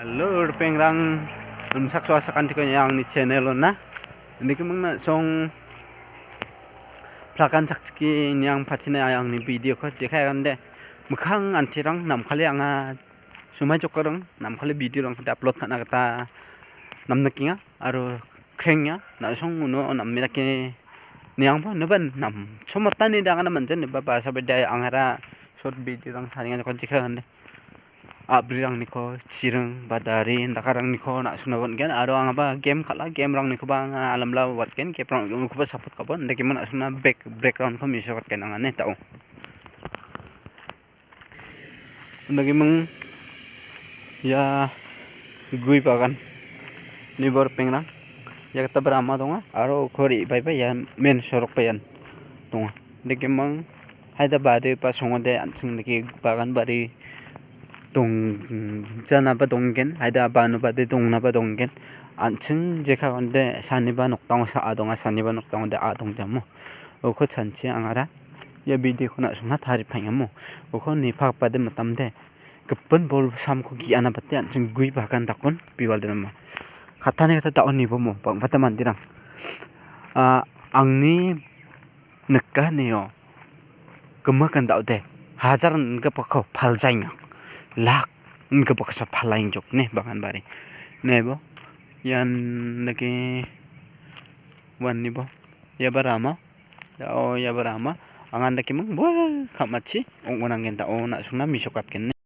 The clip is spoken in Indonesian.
Halo, pengrang unsak suasakan di yang ni channel na. Ini kemang na song plakan sakki yang patina yang ni video ko jekai ande. Mukhang antirang nam kali anga sumai jokorang nam kali video rang kita upload kana kata nam nakinga aro krengnya na song uno nam mirake niang po naban nam somata ni dangan naman jen ba bahasa beda angara short video rang saringan ko jekai ande. Abrang niko cireng badari dakarang niko nak sunawon gen aro ang apa game kala game rang niko bang alam la wat gen ke prang niko ba support kabon de gimana suna background ko misok ken ang ane tao ndagi meng ya gui bagan ni bor pengrang ya kata berama donga aro kori bai bai ya men sorok payan donga de gemang haida bade pa songode ansing de bagan bari dong jana ba donggen haida banu bade dongna ba donggen an층 제가 근데 산이바 녹당 사 아동아 산이바 녹당데 아동자모 오코 찬치 angara ya video kuna suna thari phangamo okho ni phak pade matamde gapon bol samko gi ana batte an층 gui bakan takon piwal denama khatane kata taon ni bomo bang bata mandirang angni nekka neo gemakan daude hajaran ga pakho phaljainga lak nge baksa phalaing jok ne bagan bari nebo yan lagi wan ni bo ya barama ya barama angan daki mong bo kamachi ong onang genta ona suna misokat ken